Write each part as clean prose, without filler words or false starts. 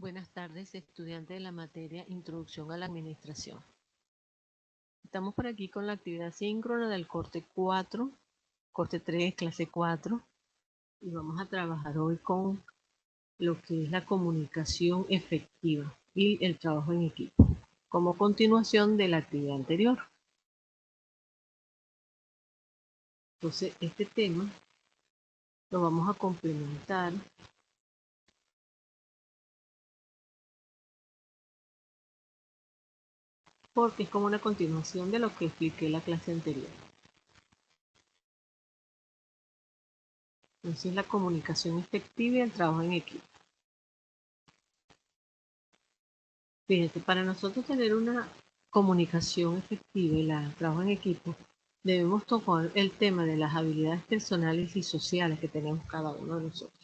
Buenas tardes, estudiante de la materia Introducción a la Administración. Estamos por aquí con la actividad síncrona del corte 4, corte 3, clase 4, y vamos a trabajar hoy con lo que es la comunicación efectiva y el trabajo en equipo, como continuación de la actividad anterior. Entonces, este tema lo vamos a complementar porque es como una continuación de lo que expliqué en la clase anterior. Entonces, la comunicación efectiva y el trabajo en equipo. Fíjate, para nosotros tener una comunicación efectiva y el trabajo en equipo, debemos tocar el tema de las habilidades personales y sociales que tenemos cada uno de nosotros.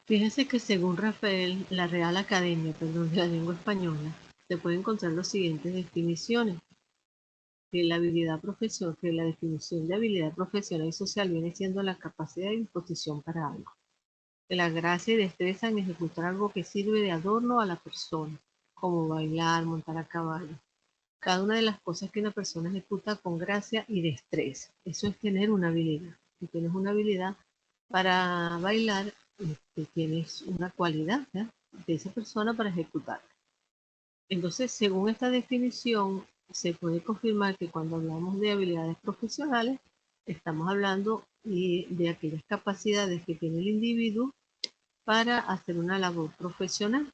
Fíjense que según Rafael, la Real Academia, perdón, de la Lengua Española, se pueden encontrar las siguientes definiciones. Que la definición de habilidad profesional y social viene siendo la capacidad y disposición para algo. Que la gracia y destreza en ejecutar algo que sirve de adorno a la persona, como bailar, montar a caballo. Cada una de las cosas que una persona ejecuta con gracia y destreza. Eso es tener una habilidad. Si tienes una habilidad para bailar, tienes una cualidad, ¿ya?, de esa persona para ejecutar. Entonces, según esta definición, se puede confirmar que cuando hablamos de habilidades profesionales, estamos hablando de aquellas capacidades que tiene el individuo para hacer una labor profesional,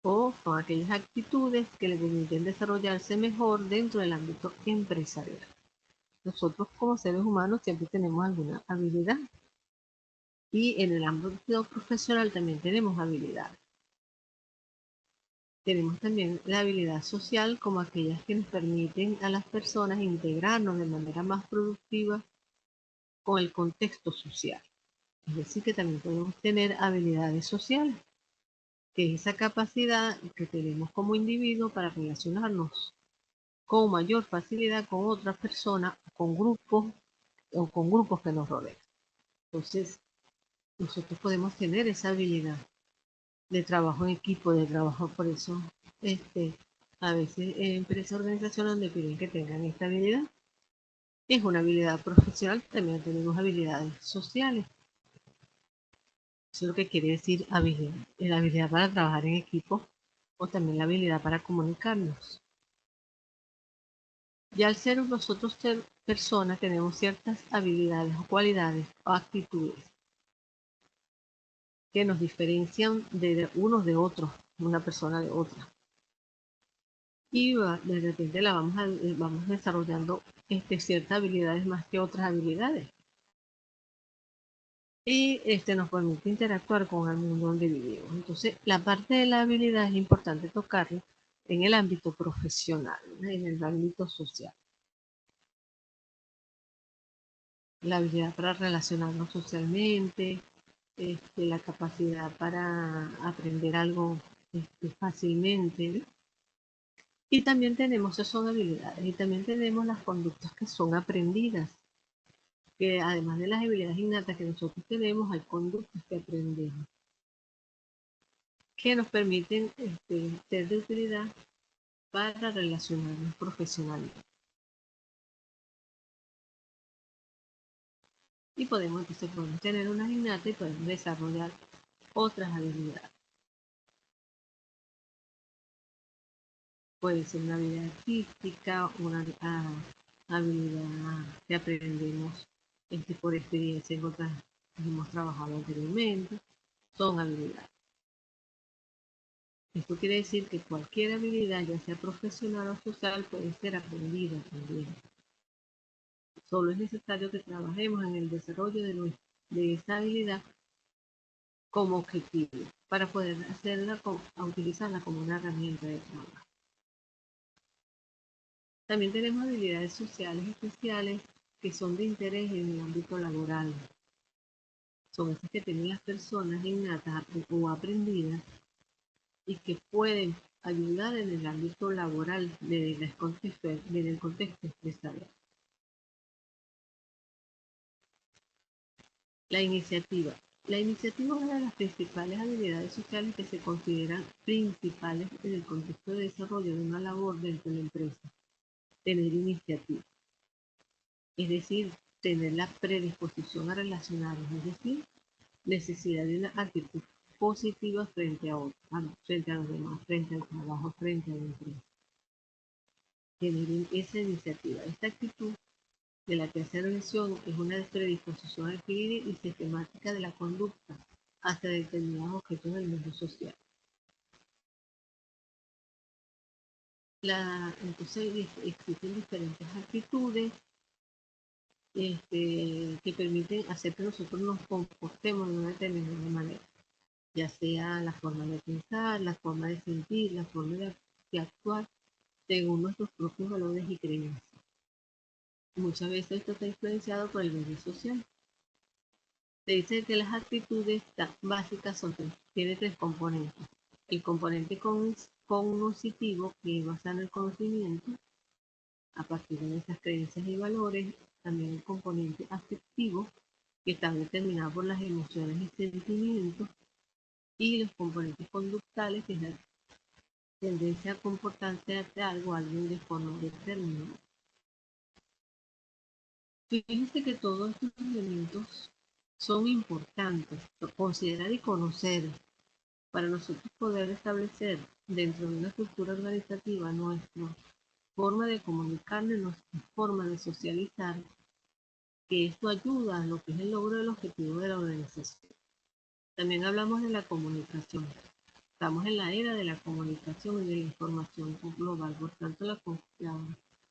o con aquellas actitudes que le permiten desarrollarse mejor dentro del ámbito empresarial. Nosotros como seres humanos siempre tenemos alguna habilidad y en el ámbito profesional también tenemos habilidades. Tenemos también la habilidad social como aquellas que nos permiten a las personas integrarnos de manera más productiva con el contexto social. Es decir, que también podemos tener habilidades sociales, que es esa capacidad que tenemos como individuo para relacionarnos con mayor facilidad con otras personas, con grupos o con grupos que nos rodean. Entonces, nosotros podemos tener esa habilidad de trabajo en equipo, de trabajo, por eso a veces empresas, organizaciones donde piden que tengan esta habilidad. Es una habilidad profesional, también tenemos habilidades sociales. Eso es lo que quiere decir habilidad. La habilidad para trabajar en equipo o también la habilidad para comunicarnos. Y al ser nosotros ser personas, tenemos ciertas habilidades o cualidades o actitudes que nos diferencian de unos de otros, una persona de otra. Y de repente vamos desarrollando ciertas habilidades más que otras habilidades. Y nos permite interactuar con el mundo donde vivimos. Entonces, la parte de la habilidad es importante tocarla en el ámbito profesional, ¿no?, en el ámbito social. La habilidad para relacionarnos socialmente, la capacidad para aprender algo fácilmente, ¿no? Y también tenemos, esas son habilidades, y también tenemos las conductas que son aprendidas, que además de las habilidades innatas que nosotros tenemos, hay conductas que aprendemos, que nos permiten ser de utilidad para relacionarnos profesionalmente. Y entonces podemos tener unas innatas y podemos desarrollar otras habilidades. Puede ser una habilidad artística, una habilidad que aprendemos por experiencia en otras que hemos trabajado anteriormente. Son habilidades. Esto quiere decir que cualquier habilidad, ya sea profesional o social, puede ser aprendida también. Solo es necesario que trabajemos en el desarrollo de esa habilidad como objetivo para poder utilizarla como una herramienta de trabajo. También tenemos habilidades sociales especiales que son de interés en el ámbito laboral. Son esas que tienen las personas innatas o aprendidas y que pueden ayudar en el ámbito laboral, en el contexto empresarial. La iniciativa. La iniciativa es una de las principales habilidades sociales que se consideran principales en el contexto de desarrollo de una labor dentro de la empresa. Tener iniciativa, es decir, tener la predisposición a relacionarnos, es decir, necesidad de una actitud positiva frente a otros, frente a los demás, frente al trabajo, frente a la empresa. Tener esa iniciativa, esta actitud de la que hace mención es una predisposición adquirida y sistemática de la conducta hacia determinados objetos del mundo social. Entonces existen diferentes actitudes que permiten hacer que nosotros nos comportemos de una determinada manera, ya sea la forma de pensar, la forma de sentir, la forma de actuar según nuestros propios valores y creencias. Muchas veces esto está influenciado por el medio social. Se dice que las actitudes básicas tienen tres componentes. El componente cognitivo, que basa en el conocimiento, a partir de nuestras creencias y valores. También el componente afectivo, que está determinado por las emociones y sentimientos. Y los componentes conductales, que es la tendencia a comportarse ante algo o alguien de forma determinada. Fíjense que todos estos elementos son importantes considerar y conocer para nosotros poder establecer dentro de una cultura organizativa nuestra forma de comunicarnos, nuestra forma de socializar, que esto ayuda a lo que es el logro del objetivo de la organización. También hablamos de la comunicación. Estamos en la era de la comunicación y de la información global, por tanto la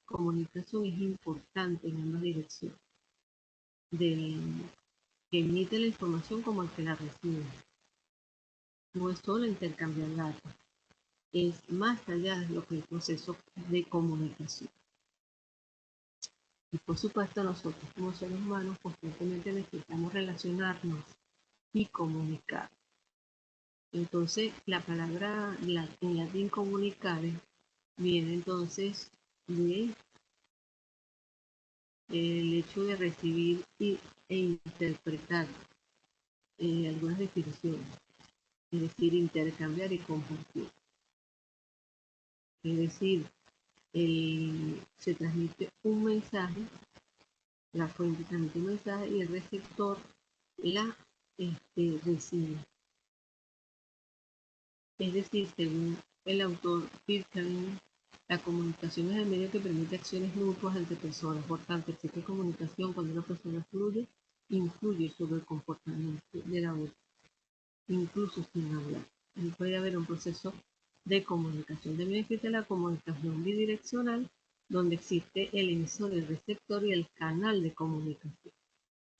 comunicación es importante en ambas direcciones, del que emite la información como el que la recibe. No es solo intercambiar datos, es más allá de lo que el proceso de comunicación. Y por supuesto nosotros como seres humanos constantemente necesitamos relacionarnos y comunicar. Entonces la palabra en latín comunicare viene entonces de el hecho de recibir e interpretar algunas definiciones, es decir, intercambiar y compartir. Es decir, se transmite un mensaje, la fuente transmite un mensaje y el receptor la recibe. Es decir, según el autor Pirkani, la comunicación es el medio que permite acciones mutuas entre personas. Por tanto, existe comunicación cuando una persona influye sobre el comportamiento de la otra, incluso sin hablar. Ahí puede haber un proceso de comunicación. También existe la comunicación bidireccional, donde existe el emisor, el receptor y el canal de comunicación.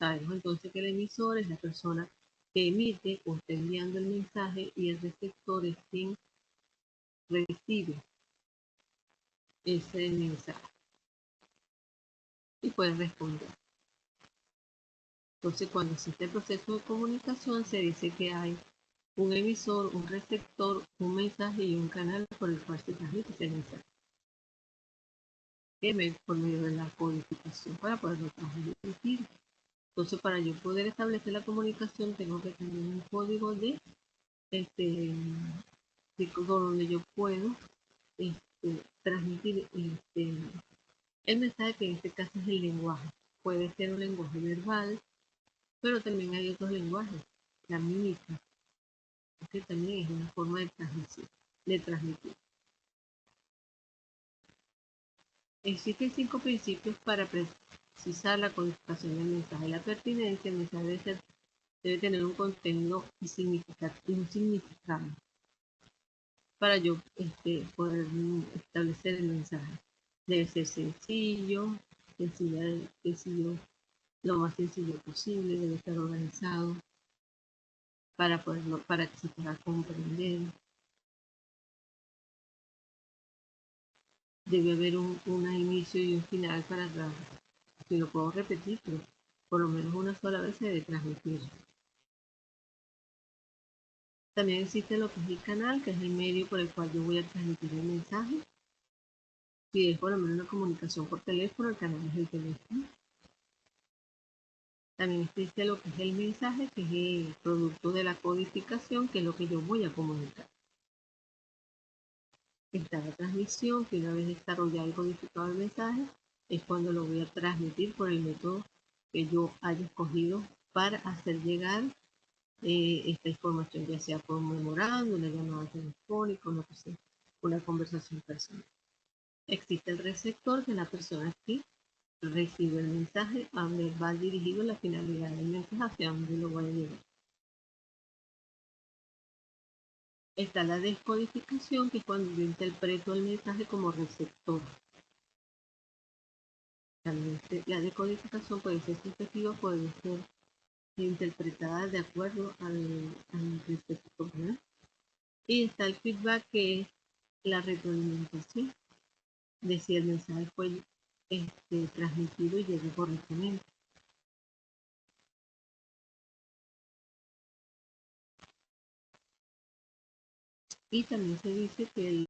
Sabemos entonces que el emisor es la persona que emite o está enviando el mensaje y el receptor es quien recibe ese mensaje y puede responder. Entonces, cuando existe el proceso de comunicación, se dice que hay un emisor, un receptor, un mensaje y un canal por el cual se transmite ese mensaje. Por medio de la codificación para poderlo transmitir. Entonces, para yo poder establecer la comunicación, tengo que tener un código de donde yo puedo transmitir el mensaje, que en este caso es el lenguaje. Puede ser un lenguaje verbal, pero también hay otros lenguajes, la mímica, que también es una forma de transmitir. Existen 5 principios para precisar la codificación del mensaje. La pertinencia, el mensaje debe tener un contenido y un significado para yo poder establecer el mensaje. Debe ser sencillo, lo más sencillo posible, debe estar organizado para que se pueda comprender. Debe haber un inicio y un final para si lo puedo repetir, pero por lo menos una sola vez se debe transmitir. También existe lo que es el canal, que es el medio por el cual yo voy a transmitir el mensaje. Si es por lo menos una comunicación por teléfono, el canal es el teléfono. También existe lo que es el mensaje, que es el producto de la codificación, que es lo que yo voy a comunicar. Está la transmisión, que una vez desarrollado y codificado el mensaje, es cuando lo voy a transmitir por el método que yo haya escogido para hacer llegar esta información, ya sea por un memorando, una llamada telefónica, una conversación personal. Existe el receptor, que es la persona que recibe el mensaje, a donde va dirigido la finalidad del mensaje, hacia donde lo voy a llevar. Está la descodificación, que es cuando yo interpreto el mensaje como receptor. También la decodificación puede ser sucesiva, puede ser interpretada de acuerdo al receptor, ¿verdad? Y está el feedback, que es la retroalimentación de si el mensaje fue transmitido y llegó correctamente. Y también se dice que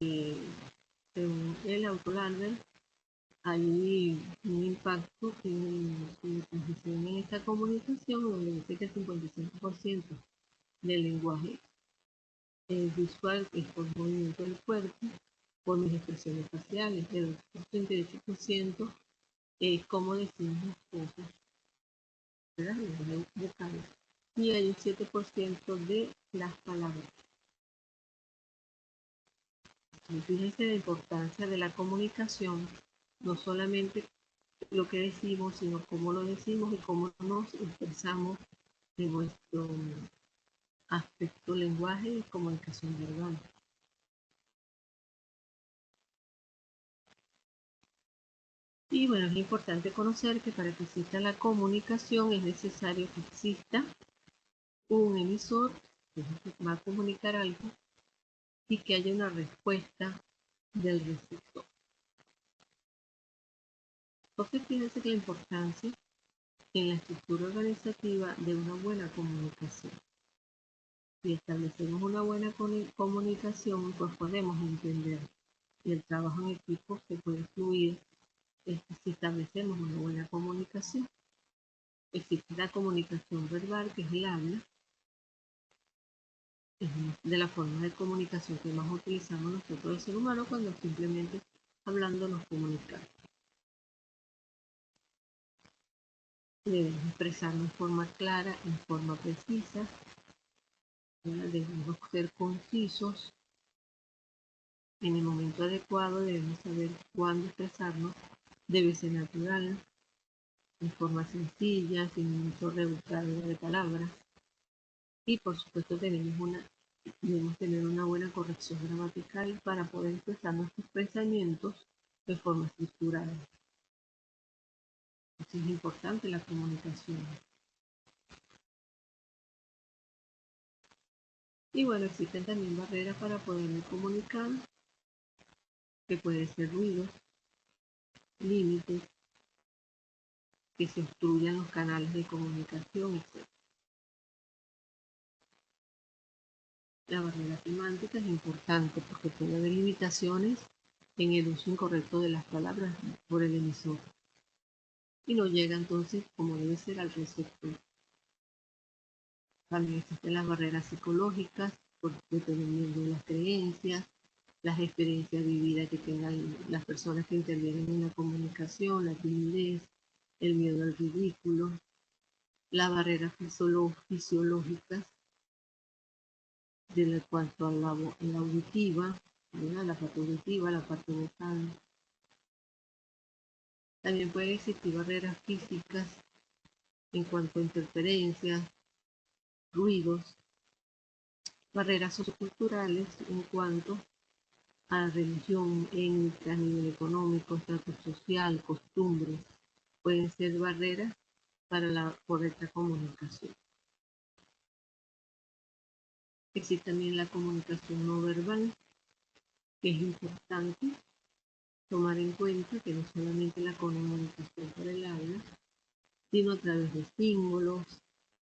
según el autor Albert, hay un impacto en la transmisión en esta comunicación, donde dice que el 55% del lenguaje visual es por movimiento del cuerpo, por mis expresiones faciales, el 38% es cómo decimos las cosas, ¿verdad? Lenguaje vocal. Y hay un 7% de las palabras. Y fíjense la importancia de la comunicación, no solamente lo que decimos, sino cómo lo decimos y cómo nos expresamos de nuestro aspecto lenguaje y comunicación verbal. Y bueno, es importante conocer que para que exista la comunicación es necesario que exista un emisor, que es el que va a comunicar algo, y que haya una respuesta del receptor. Entonces, fíjense que la importancia en la estructura organizativa de una buena comunicación. Si establecemos una buena comunicación, pues podemos entender, y el trabajo en equipo se puede fluir si establecemos una buena comunicación. Existe la comunicación verbal, que es el habla, es de la forma de comunicación que más utilizamos nosotros, el ser humano, cuando simplemente hablando nos comunicamos. Debemos expresarnos en forma clara, en forma precisa, debemos ser concisos. En el momento adecuado debemos saber cuándo expresarnos, debe ser natural, en forma sencilla, sin mucho rebuscado de palabras. Y por supuesto debemos tener una buena corrección gramatical para poder expresar nuestros pensamientos de forma estructurada. Eso es importante, la comunicación. Y bueno, existen también barreras para poder comunicar, que pueden ser ruidos, límites, que se obstruyan los canales de comunicación, etc. La barrera semántica es importante porque puede haber limitaciones en el uso incorrecto de las palabras por el emisor y no llega entonces como debe ser al receptor. También existen las barreras psicológicas, dependiendo de las creencias, las experiencias vividas que tengan las personas que intervienen en la comunicación, la timidez, el miedo al ridículo, las barreras fisiológicas de cuanto a la auditiva, ¿verdad? La parte auditiva, la parte vocal. También pueden existir barreras físicas en cuanto a interferencias, ruidos, barreras socioculturales en cuanto a religión, étnica, nivel económico, estatus social, costumbres, pueden ser barreras para la correcta comunicación. Existe también la comunicación no verbal, que es importante tomar en cuenta que no solamente la comunicación por el habla, sino a través de símbolos,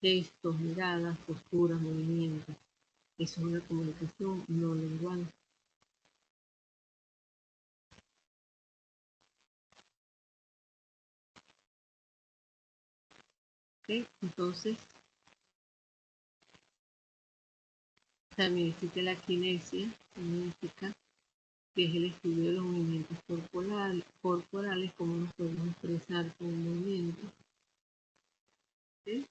gestos, miradas, posturas, movimientos. Eso es una comunicación no lengual. Entonces, también existe la kinesia, que es el estudio de los movimientos corporales, cómo nos podemos expresar con un movimiento. ¿Sí?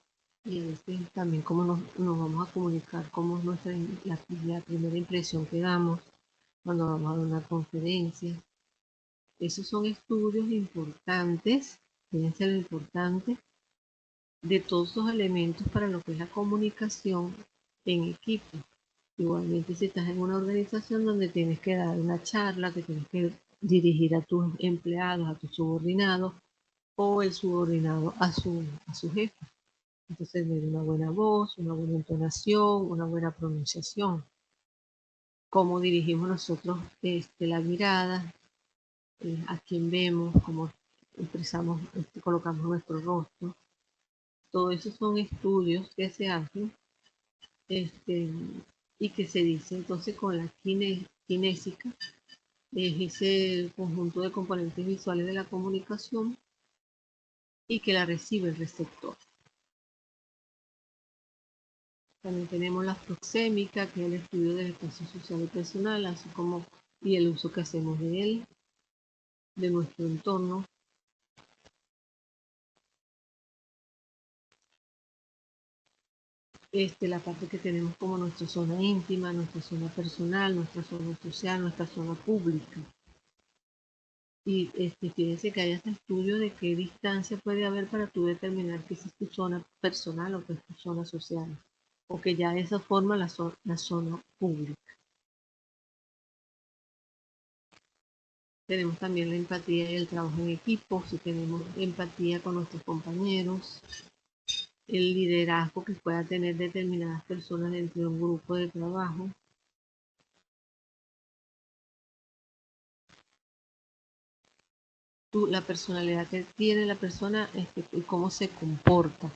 Y a veces también cómo nos vamos a comunicar, cómo es la primera impresión que damos cuando vamos a dar una conferencia. Esos son estudios importantes, deben ser importantes, de todos esos elementos para lo que es la comunicación en equipo. Igualmente, si estás en una organización donde tienes que dar una charla, que tienes que dirigir a tus empleados, a tus subordinados, o el subordinado a su jefe. Entonces, tener una buena voz, una buena entonación, una buena pronunciación. Cómo dirigimos nosotros la mirada, a quién vemos, cómo expresamos, colocamos nuestro rostro. Todo eso son estudios que se hacen y que se dice entonces con la kinésica, es ese conjunto de componentes visuales de la comunicación y que la recibe el receptor. También tenemos la proxémica, que es el estudio del espacio social y personal, así como y el uso que hacemos de él, de nuestro entorno. La parte que tenemos como nuestra zona íntima, nuestra zona personal, nuestra zona social, nuestra zona pública. Y fíjense que hay este estudio de qué distancia puede haber para tú determinar que es tu zona personal o que es tu zona social, o que ya de esa forma la zona pública. Tenemos también la empatía y el trabajo en equipo, si tenemos empatía con nuestros compañeros, el liderazgo que pueda tener determinadas personas dentro de un grupo de trabajo. La personalidad que tiene la persona y cómo se comporta,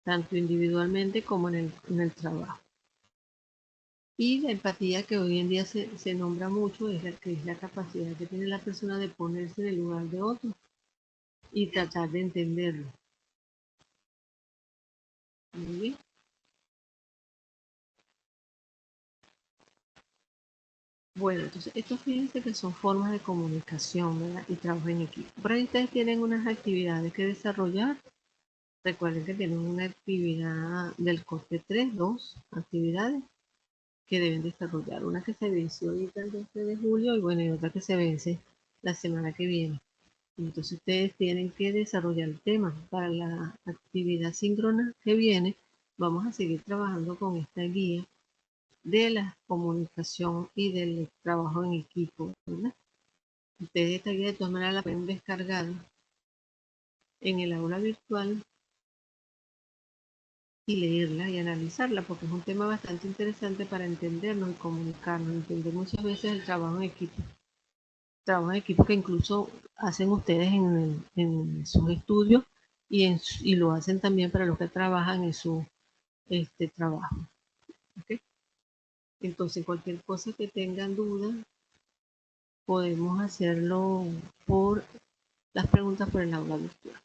tanto individualmente como en el trabajo. Y la empatía que hoy en día se nombra mucho es la capacidad que tiene la persona de ponerse en el lugar de otro y tratar de entenderlo. Muy bien. Bueno, entonces estos fíjense que son formas de comunicación, ¿verdad? Y trabajo en equipo. Por ahí ustedes tienen unas actividades que desarrollar. Recuerden que tienen una actividad del corte 3, 2 actividades que deben desarrollar. Una que se venció ahorita el 12 de julio y bueno, y otra que se vence la semana que viene. Entonces ustedes tienen que desarrollar el tema. Para la actividad síncrona que viene, vamos a seguir trabajando con esta guía de la comunicación y del trabajo en equipo, ¿verdad? Ustedes esta guía de todas maneras la pueden descargar en el aula virtual y leerla y analizarla, porque es un tema bastante interesante para entendernos y comunicarnos, entender muchas veces el trabajo en equipo que incluso hacen ustedes en sus estudios y lo hacen también para los que trabajan en su trabajo. ¿Okay? Entonces, cualquier cosa que tengan duda, podemos hacerlo por las preguntas por el aula virtual.